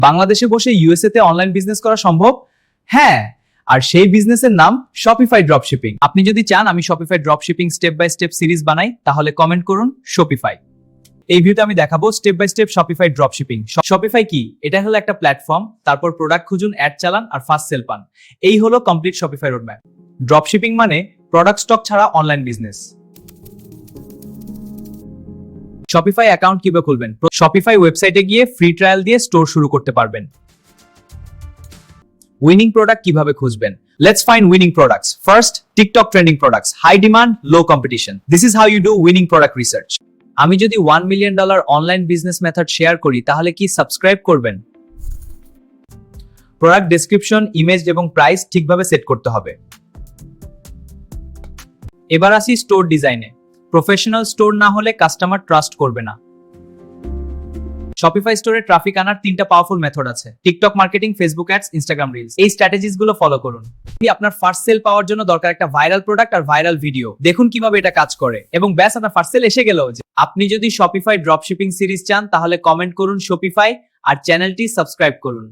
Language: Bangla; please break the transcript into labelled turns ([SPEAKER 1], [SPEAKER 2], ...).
[SPEAKER 1] বাংলাদেশে বসে ইউএসএ তে অনলাইন বিজনেস করা সম্ভব? হ্যাঁ, আর সেই বিজনেসের নাম শপিফাই ড্রপশিপিং। আপনি যদি চান আমি Shopify dropshipping step by step series বানাই, তাহলে কমেন্ট করুন শপিফাই। এই ভিডিওতে আমি দেখাবো step by step Shopify dropshipping. Shopify কি? এটা হলো একটা প্ল্যাটফর্ম, তারপর প্রোডাক্ট খুঁজুন, অ্যাড চালান আর ফাস্ট সেল পান। এই হলো কমপ্লিট শপিফাই রোডম্যাপ। ড্রপশিপিং মানে প্রোডাক্ট স্টক ছাড়া অনলাইন বিজনেস। শপিফাই অ্যাকাউন্ট কিভাবে খুলবেন? শপিফাই ওয়েবসাইটে গিয়ে ফ্রি ট্রায়াল দিয়ে স্টোর শুরু করতে পারবেন। উইনিং প্রোডাক্ট কিভাবে খুঁজবেন? Let's find winning products. First, TikTok trending products. High demand, low competition. This is how you do winning product research. আমি যদি $1 million online business method share করি তাহলে কি সাবস্ক্রাইব করবেন? প্রোডাক্ট ডেসক্রিপশন, ইমেজ এবং প্রাইস ঠিকভাবে সেট করতে হবে। এবার আসি স্টোর ডিজাইনে। প্রফেশনাল স্টোর না হলে কাস্টমার ট্রাস্ট করবে না। শপিফাই স্টোরে ট্রাফিক আনার 3টা পাওয়ারফুল মেথড আছে: TikTok marketing, Facebook ads, Instagram reels. এই স্ট্র্যাটেজিস গুলো ফলো করুন। আপনার ফার্স্ট সেল পাওয়ার জন্য দরকার একটা ভাইরাল প্রোডাক্ট আর ভাইরাল ভিডিও। দেখুন কিভাবে এটা কাজ করে এবং ব্যাস, আপনার ফার্স্ট সেল এসে গেল। আপনি যদি শপিফাই ড্রপশিপিং সিরিজ চান তাহলে কমেন্ট করুন শপিফাই আর চ্যানেলটি সাবস্ক্রাইব করুন।